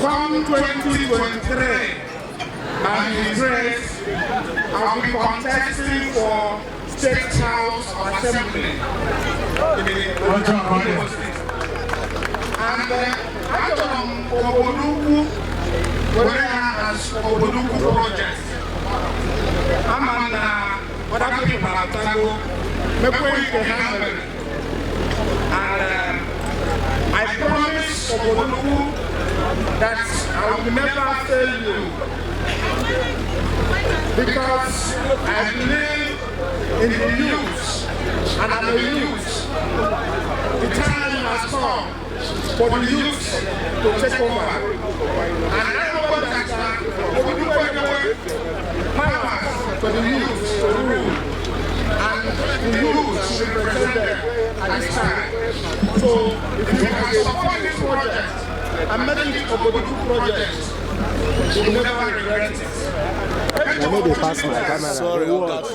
From 2023, by His grace, I'll be contesting for State House of Assembly and I'm Obodoukwu as Obodoukwu project. I'm on other people at Tago, and I promise Obodoukwu that I will never fail you, because I believe in the youth, and I'm a youth. The time has come for the youth to take over, and I know that we will do powers for the youth to rule, and the youth should represent them at this time. So if you can support this project, I'm making it Obodoukwu project. You will never regret it. I know they pass my camera. Sorry, they watch.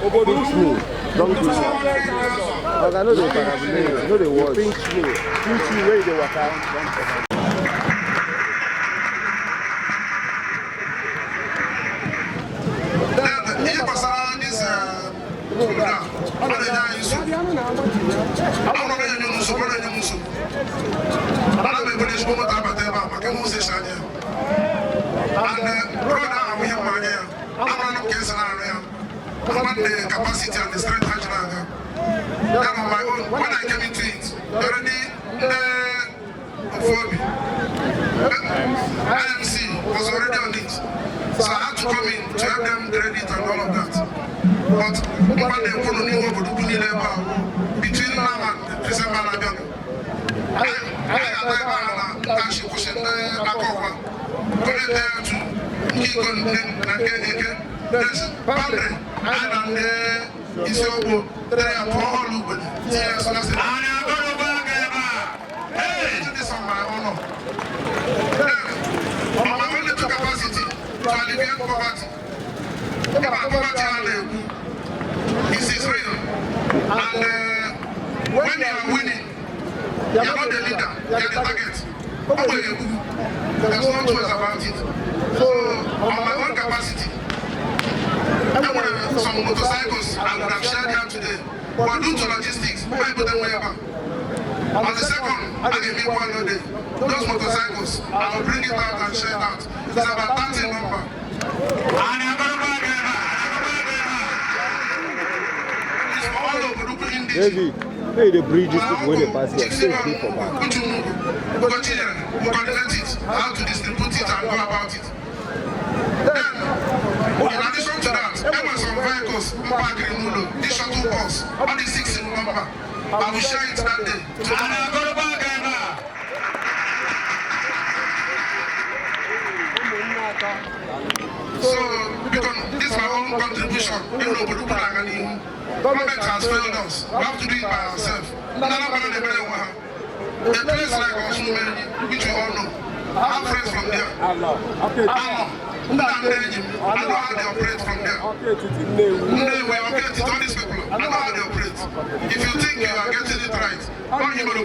Obodoukwu. Don't do that. I know they parabulate. I know they watch. Pinch me where they work out. The capacity and the strength that on my own, when I came into it, already IMC was already on it. So I had to come in to help them grade it and all of that. But when they want to know what between now and December, I actually was in the there to keep on there's boundary and it's your book that I am all over. Yes, I said, I'm going to back. Hey, this on my honor. On my military capacity to alleviate poverty. Poverty is real. And when you are winning, you are not the leader, you are the target. There's no choice about it. So, on my own capacity, I'm going to some motorcycles I would have shared here today. But due to logistics, I put them way back. On the second, I gave me one day. Those motorcycles, I will bring it out and share it out. It's about 30 number. It's for all Obodoukwu indigenes. Hey, the bridge is when they pass here. Say free for back. We coordinate it, how to distribute it and go about it. Then, in addition to that, there were some vehicles, this shuttle bus, all the 6 in number. I will share it that day. So, because this is my own contribution, government has failed us. We have to do it by ourselves. A place like Osumeri, which we all know, I have friends from there. I know how they operate from there. We operate all these people. I know how they operate. If you think you are getting it right, don't you know the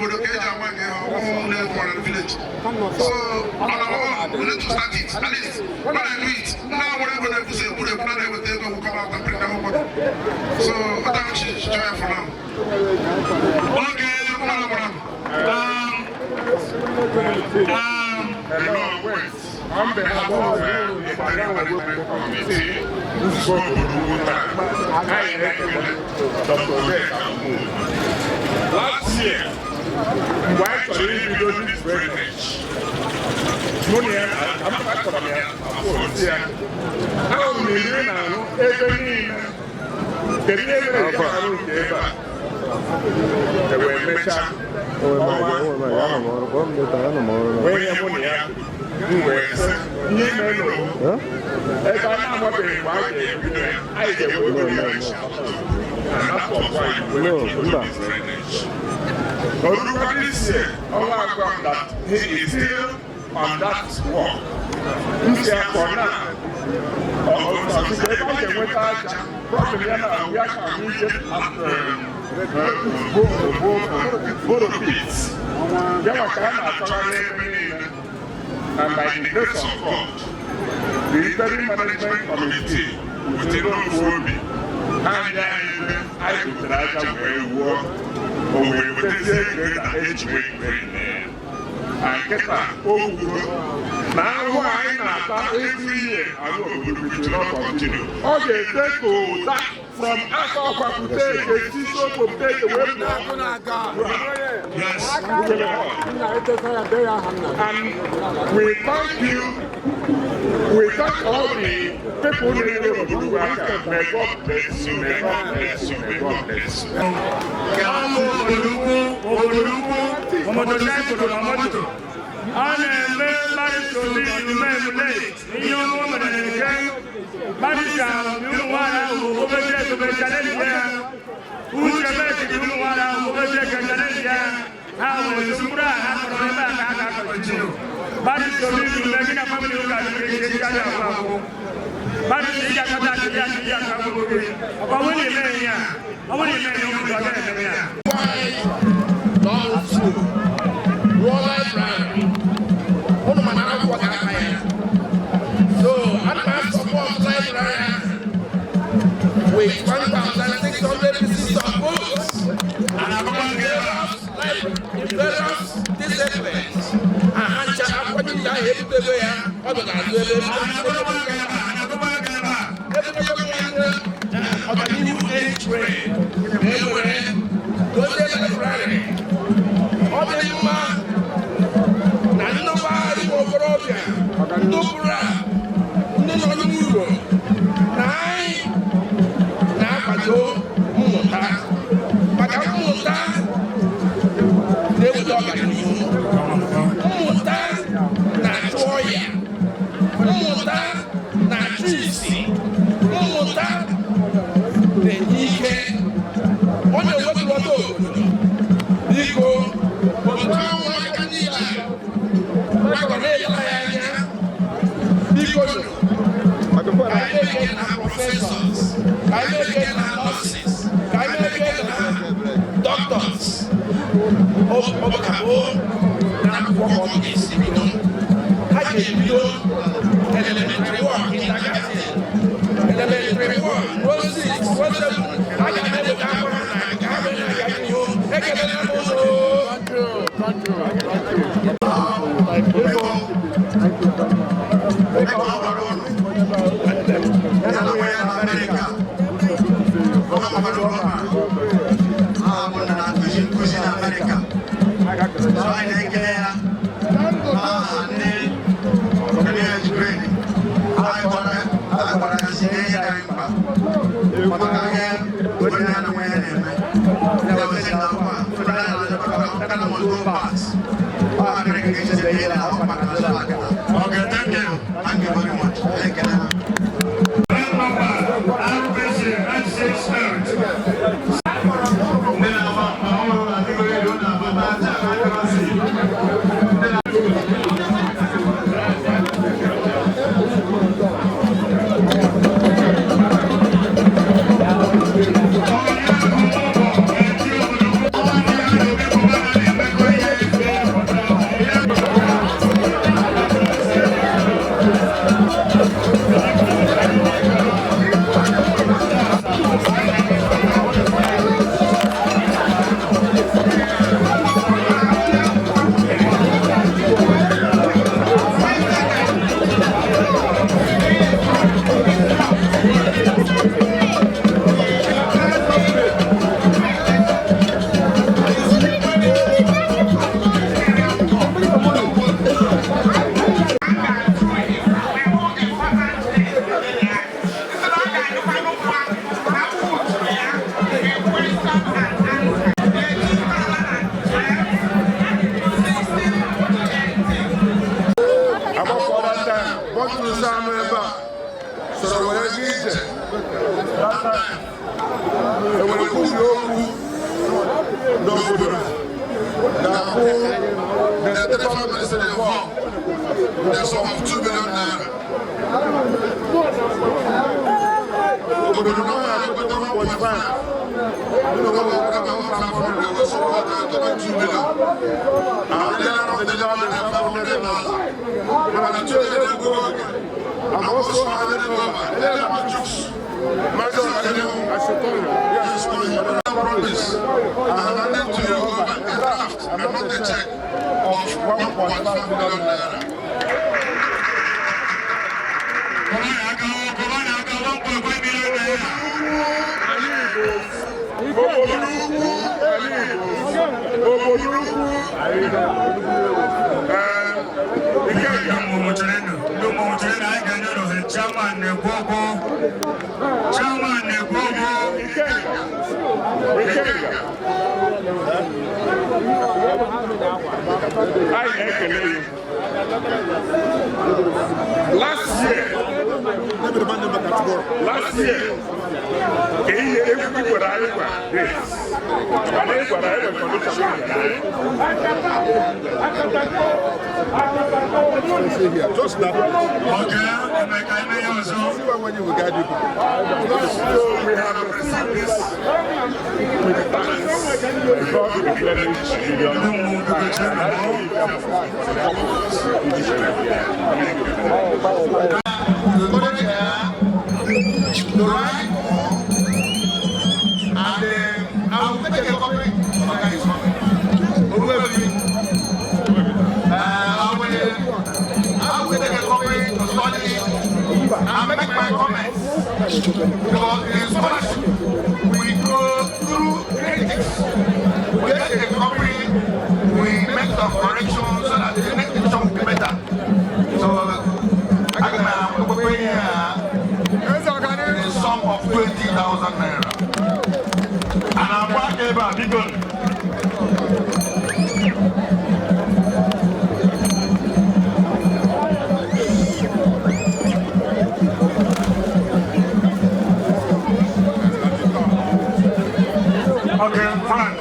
village? So, on our own, we need to start it. At least, when I do it, now whatever they say, we will come out and bring them over. So, I don't change for now. Okay, on behalf of the Interim Management Committee, last year, why should we do this drainage? He is still on that walk. And by the grace of God, the Interim Management Committee within Obodoukwu and I could try to work over the and get that now why not every year I know Obodoukwu will not continue. Okay, take that from Akwa to take the Siso to take the way yes. And we thank you. We thank all the people who live in Obodoukwu. May God bless you. May God bless you. May God bless you. With 1,600 pieces of books and various disciplines. Doctors, elementary work, elementary work, The sum of 2 billion naira. I'm also handing to you a draft and not a check of 1.5 billion naira. Last year, just now. When you regard you, so we have received this the right, and I will take a copy of my guy's copy. I will take a copy to study and make my comments. Because in Spanish, we go through critics. We get a copy, we make some corrections so that the next edition will be better. So I can put a sum of 20,000 naira. And I'm back about because okay, Frank.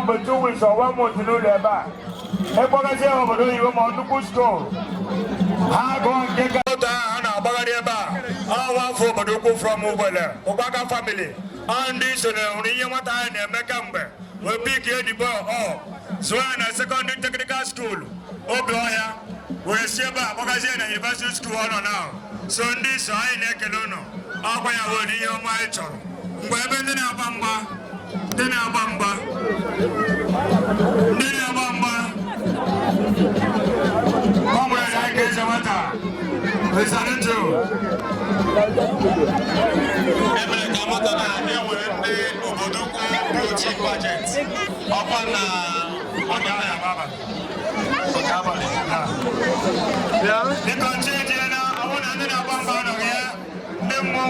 for 2 weeks or 1 month to do the back. Obodoukwu school. From Obaga family. And this is we pick the ball. Zwana Secondary Technical School. Oboya. We see about Magazine University School now. So this I Nekelono. Akwaya wodi yo maicho. Ngwebe ndina bamba. Ndina bamba. Ndina bamba. Komwe yake zamata. Listen to. Emele kamata na ewe ndi Obodoukwu Unity Project. Open ya baba. Yeah. The continue na awona ndina bamba no ya. Ndemu.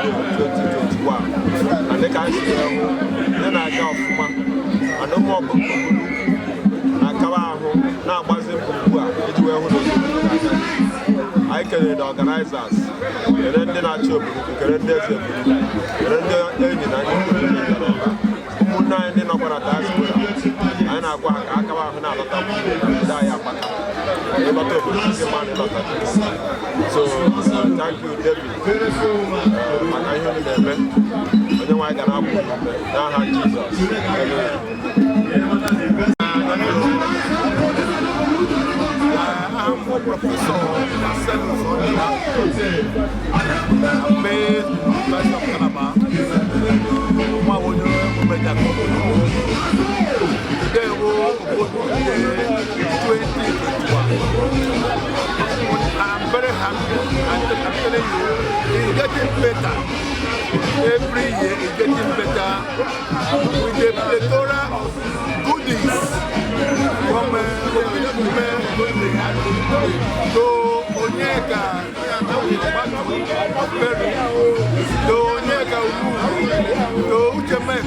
I 2021. And they can see then I go from and no more now I can the organizers, and then the natural, and then so thank you, David. I'm a professor I'm very happy, and I'm telling you, it's getting better. Every year it's getting better with the plethora of goodies from to Onyeka, to Onyeka, to Uchemet,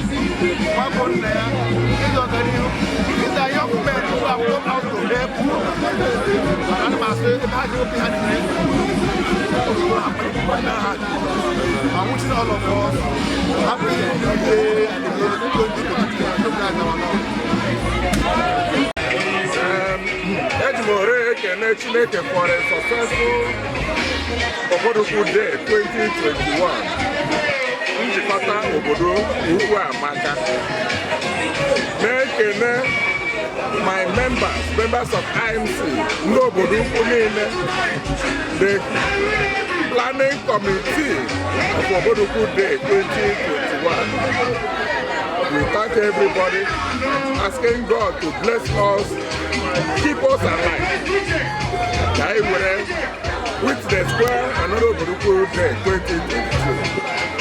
these are young men who have come out to help. I'm wishing all of us happy New Year and the year 2022. For a successful Obodoukwu Day 2021. Njikọta obodo Ugwu Amaka. My members of IMC, Obodoukwu niile, the planning committee of Obodoukwu Day 2021. We thank everybody, asking God to bless us, keep us alive. With the square another Obodoukwu Day 2022.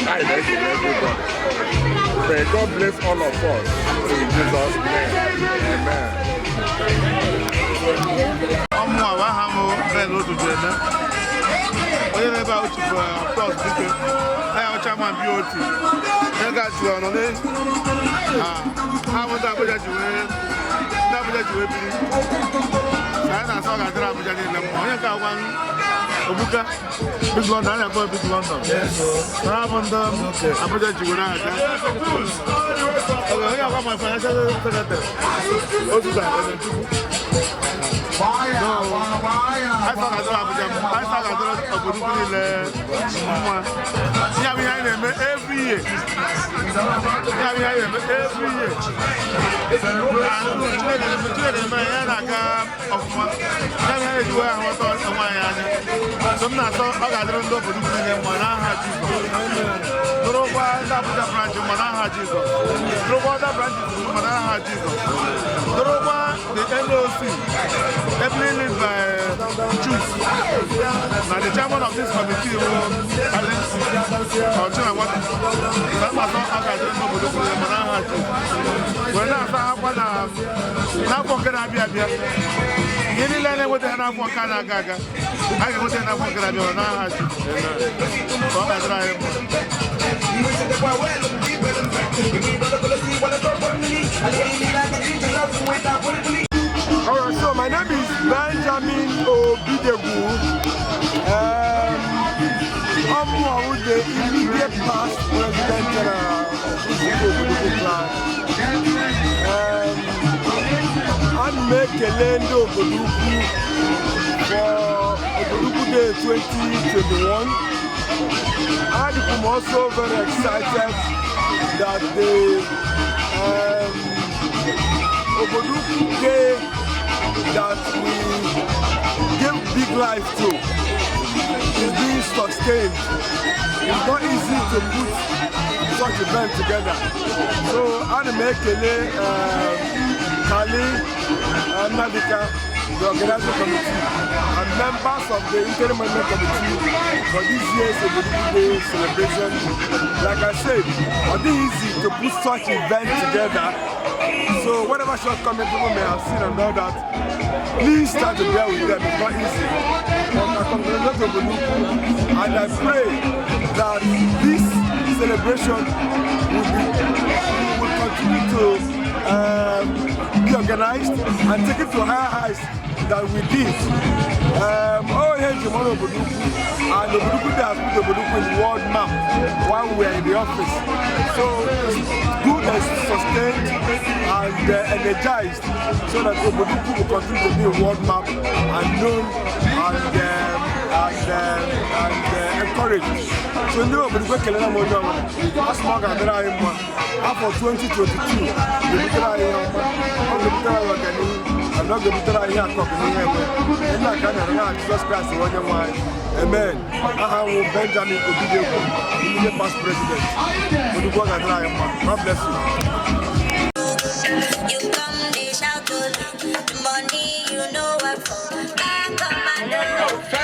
I thank everybody. May God bless all of us. In Jesus' name. Amen. Obuka, Big London, I go Big London. Yes. Abuja Jiguna. Okay, I got my financial secretary. I thought I every year. Definitely led by Jews. Now the chairman of this committee will Alright, so my name is Benjamin Obodoukwu. I'm the immediate past president of the Obodoukwu clan. I'm making Obodoukwu for Obodoukwu Day 2021. I'm also very excited that the Obodoukwu Day that we give big life to is being sustained. It's not easy to put such event together. So Anamekele, Kali, Nadika, the organizing committee, and members of the interim committee for this year's Obodoukwu Day celebration. Like I said, it's not easy to put such event together. So whatever shortcomings people may have seen and all that, please start to bear with them. It's not easy. And I pray that this celebration will continue to be organized and take it to higher heights than we did. Oh, here's the Obodoukwu, and Obodoukwu has put Obodoukwu in the world map while we are in the office. So it's good and sustained and energized, so that Obodoukwu will continue to be a world map and known and encouraged. So new Obodoukwu Kelena Mojo, as long as there are after 2022, I'm not going to tell you how to talk here. And I can't Jesus Christ, amen. I have Benjamin Obodoukwu, the past president. God bless you. You come, they shout to the money, you know what for. Back on my love, you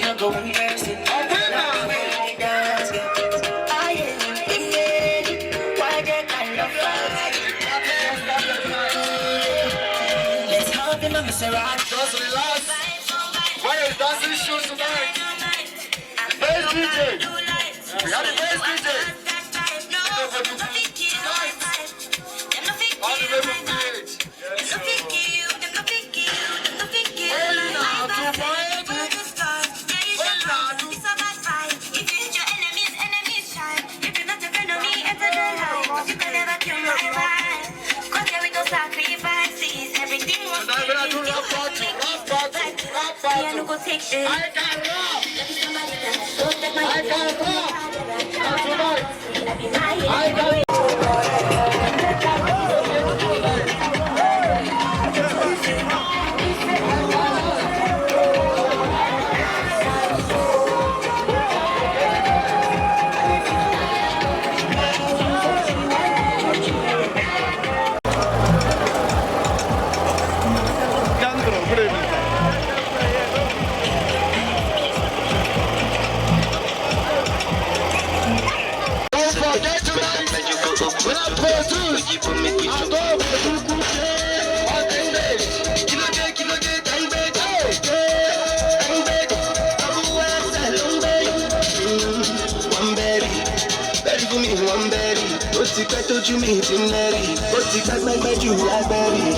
know, go reverse it. Let's hop in on the Sarah. Just relax. Why are you dancing shoes tonight? Bass DJ. We have the bass DJ. On the level page. I can rap. You meet in Mary, but you can't make you like Berry.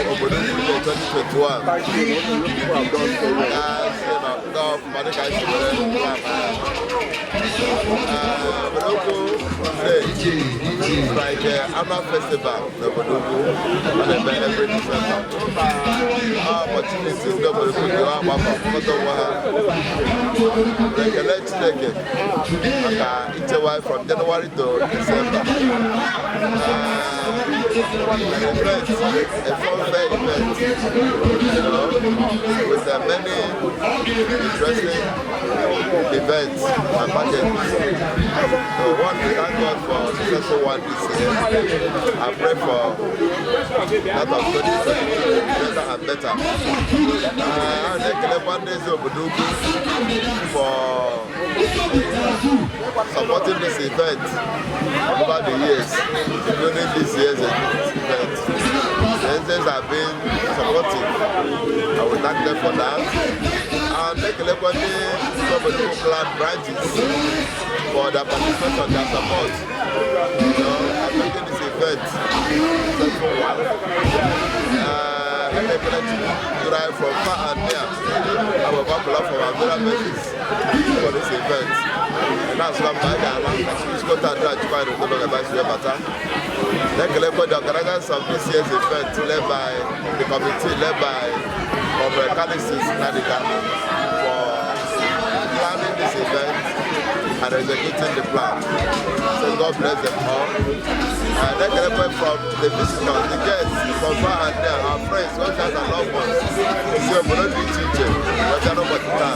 Obodoukwu 2021. like annual festival in Obodoukwu every December. Opportunities in Obodoukwu you are one of the from January to December. A fun fair event, with many interesting events and packages. So one, we thank God for successful one this year. I pray for that of 2022 better and better. I thank one day Obodoukwu for supporting this event over the years, including this year's event. The agents have been supportive. I will thank them for that. And thank the Obodoukwu clan branches for their participation, their support. I'm making this event successful one. Derived from far and near. Our popular from our very members for this event. And that's why I'm going to try to do the best way better. Then the organizers of this year's event led by the committee led by Obodoukwu Nadika for planning this event and executing the plan. So God bless them all. And then from the visitors, the guests from far and near, our friends, soldiers and loved ones. So Obodoukwu teaching, but they know what to do.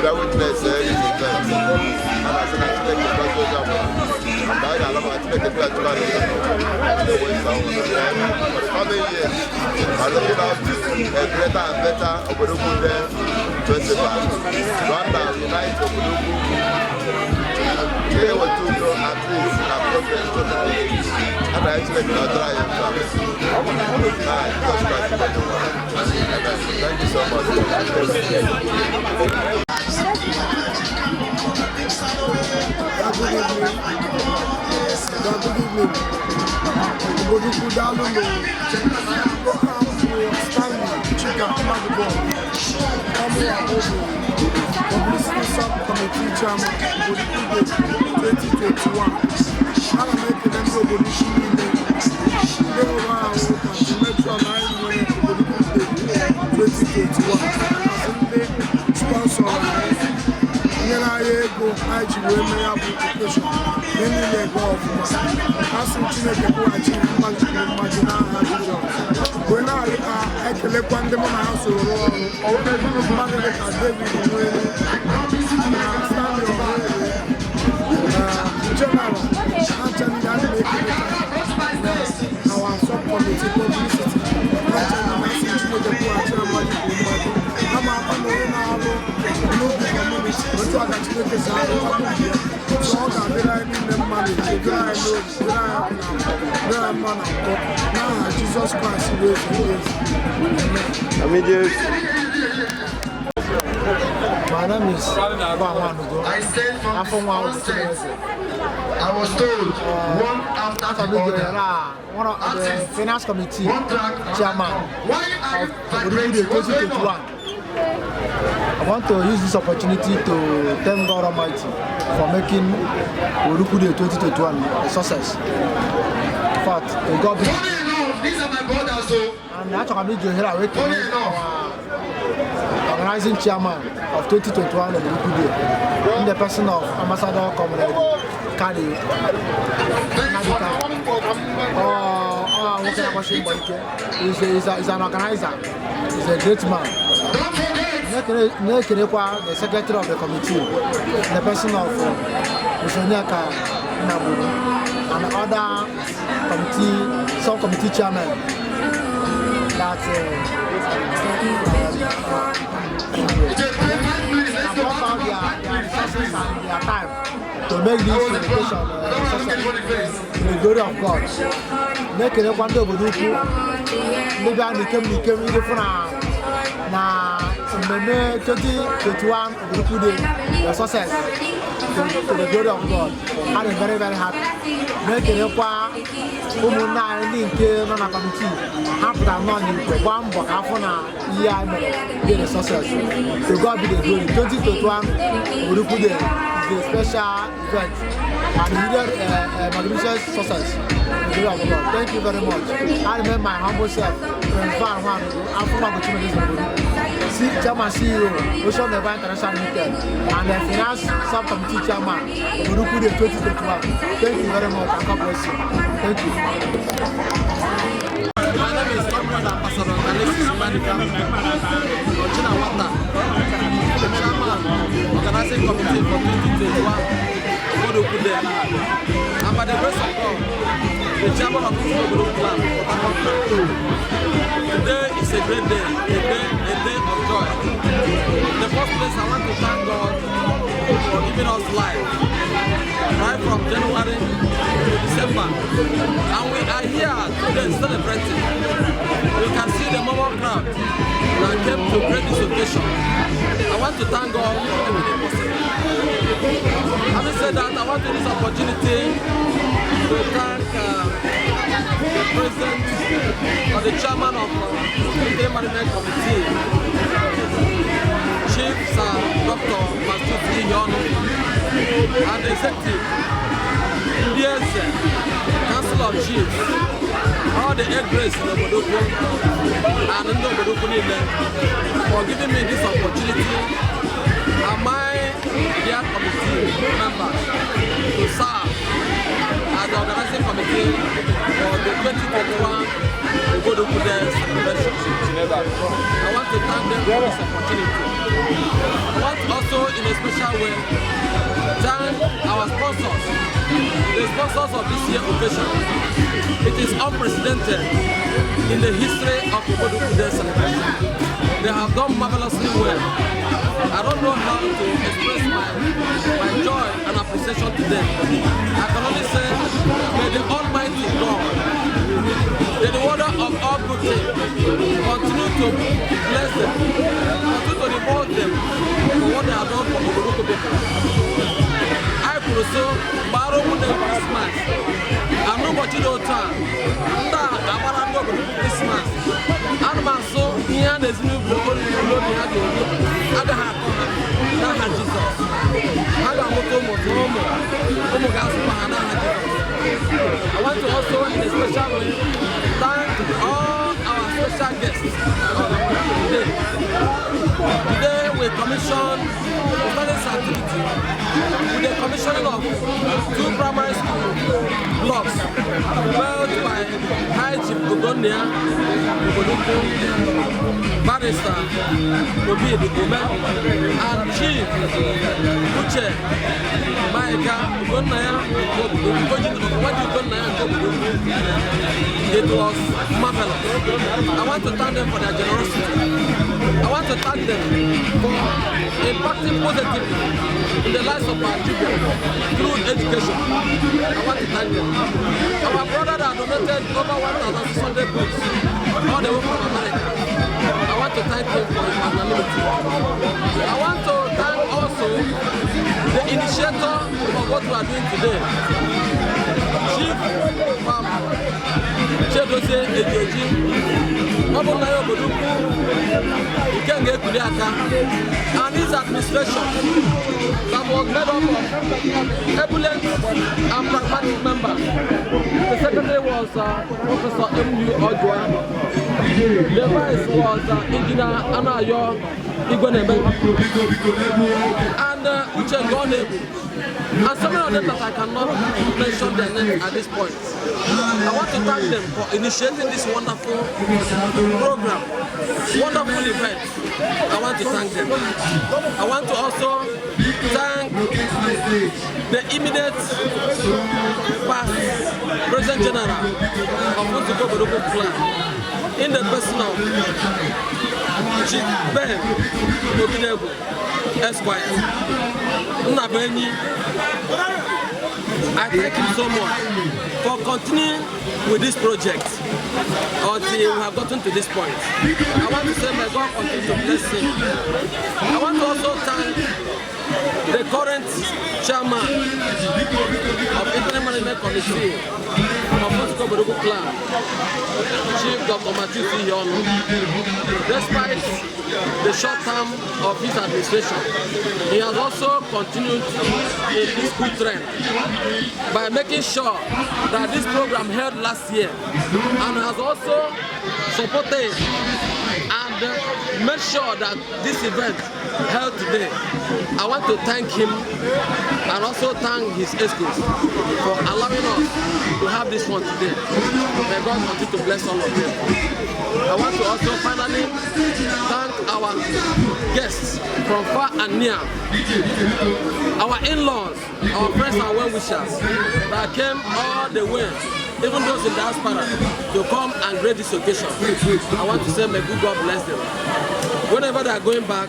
They witness this event. And I said, I take the first soldier. And I take the first soldier. For the coming years, I'm looking out to a greater and better Obodoukwu Day festival. Rwanda unite Obodoukwu. They were to grow at least in a progress totally. And I actually cannot try and thank you so much. Good evening. Obodoukwu Daluno. Stanley Chika Amadubo. Publicity Subcommittee Chairman, Obodoukwu Day 2021. I'm making them go Obodoukwu Day. They were around to make sure I know Obodoukwu Day 2021. As in sponsor. Go IG women application. Many leg of as in Chineke who achieve imagine when I collect one them on house or general actually that make our subcommittee publicity Jesus Christ my name is I was told one after the other. One of the finance committee chairman of Obodoukwu 2021. I want to use this opportunity to thank God Almighty for making Obodoukwu 2021 a success. In fact, God these are my brothers, so and actually our organizing chairman of 2021 Obodoukwu Day in the person of Ambassador Comrade Kadi he's an organizer, he's a great man. The secretary of the committee, the person of Mishoniaka Nabu, and other committee, subcommittee chairman that have out their resources and their time to make this education in the glory of God. Make a wonder Obodoukwu. Maybe I became even na 2021 Obodoukwu Day success. to the glory of God. I'm very, very happy. Make it a woman in Kena committee. After I'm not in the one, but half an hour, be a success. To God be the glory. 2021, Obodoukwu Day is a special event. And we did magnificent success. The glory of God. Thank you very much. I remember my humble self. I'm from opportunities. Chairman CEO, Ocean Never International Limited, and the Finance Subcommittee Chairman, Obodoukwu Day 2021. Thank you very much, and God bless you. Thank you. My name is Comrade Ambassador Alexis Manika, Ochina Wata, the Chairman, Organizing Committee for 2021, Obodoukwu Day. And by the grace of God, the Chairman of the Obodoukwu Plan for that. Today is a great day, a day of joy. In the first place, I want to thank God for giving us life, right from January to December. And we are here today celebrating. You can see the mobile crowd that came to create this occasion. I want to thank God for everything possible. Having said that, I want to use this opportunity to thank the President or the Chairman of the Management Committee, Chief Sir Dr. Masuti Yono, and the Executive, yes, Council of Chiefs, all the head grace in Obodoukwu and in the Obodoukwu for giving me this opportunity and my dear committee members to serve as the organizing committee for the 2021 Obodoukwu Day celebration. I want to thank them for this opportunity. I want also, in a special way, thank our sponsors, the sponsors of this year's occasion. It is unprecedented in the history of Obodoukwu Day celebration. They have done marvelously well. I don't know how to express my joy and appreciation to them. I can only say, may the Almighty God, the water of all good things, continue to bless them, continue to reward them for what they have done for Obodoukwu people. I could also borrow them Christmas. And nobody knows that. Christmas. And so here there's new glory Jesus. I want to also, in a special way, thank all our special guests today. Today we commissioned studies activity with the commissioning of 2 primary school blocks built by High Chief Ogonia, Obodoukwu, Barrister Obi Ome, and Chief Uche Maika Ogonaya. It was marvelous. I want to thank them for their generosity. I want to thank them for impacting positively in the lives of our children through education. I want to thank them. Our brother that donated over 1,600 books all the way from America. I want to thank him for his magnanimity. I want to thank also the initiator of what we are doing today, Chief Farmer Chedozie Ejeji, Obodoukwu Obodoukwu, Ikenge Kuliaka, and his administration that was made up of ebullient and pragmatic members. The secretary was Professor M.U. Ojua. The vice was Engineer Anayo Igwenebe and Uche Gonebu. And some of them that I cannot mention their names at this point. I want to thank them for initiating this wonderful program, wonderful event. I want to thank them. I want to also thank the immediate past President General of Obodoukwu Plan in the person of Chief Ben Obinebu, Esquire. I thank him so much for continuing with this project until we have gotten to this point. I want to say may God continue to bless him. I want to also thank the current chairman of Interim Management Committee of Obodoukwu Clan, Chief Dr. Matthew Yono, despite the short term of his administration, he has also continued in this good trend by making sure that this program held last year and has also supported and made sure that this event held today. I want to thank him and also thank his escorts for allowing us to have this one today. May God continue to bless all of them. I want to also finally thank our guests from far and near, our in-laws, our friends and well-wishers that came all the way, even those in diaspora, to come and grace this occasion. I want to say may good God bless them. Whenever they are going back,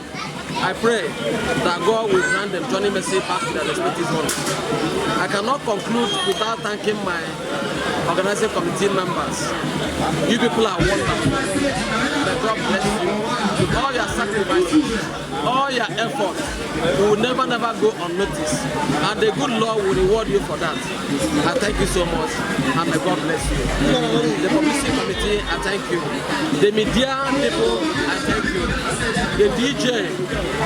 I pray that God will grant them journey mercy back to their respective homes. I cannot conclude without thanking my organizing committee members. You people are wonderful. May God bless you. With all your sacrifices, all your efforts will never go unnoticed. And the good Lord will reward you for that. I thank you so much and may God bless you. The publicity committee, I thank you. The media people, I thank you. The DJ,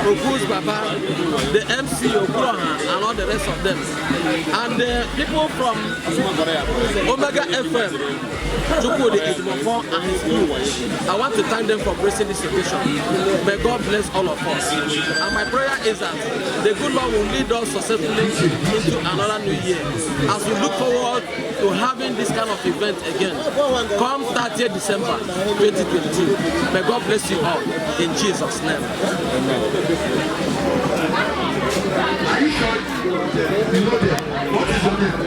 Okus Baba, the MC Okroha and all the rest of them. And the people from Omega FM, Chukwu and his crew. I want to thank them for gracing this occasion. May God bless all of us. And my prayer is that the good Lord will lead us successfully into another new year. As we look forward to having this kind of event again, come 30th December 2022. May God bless you all in Jesus' name. Are you sure you know them? What is your name?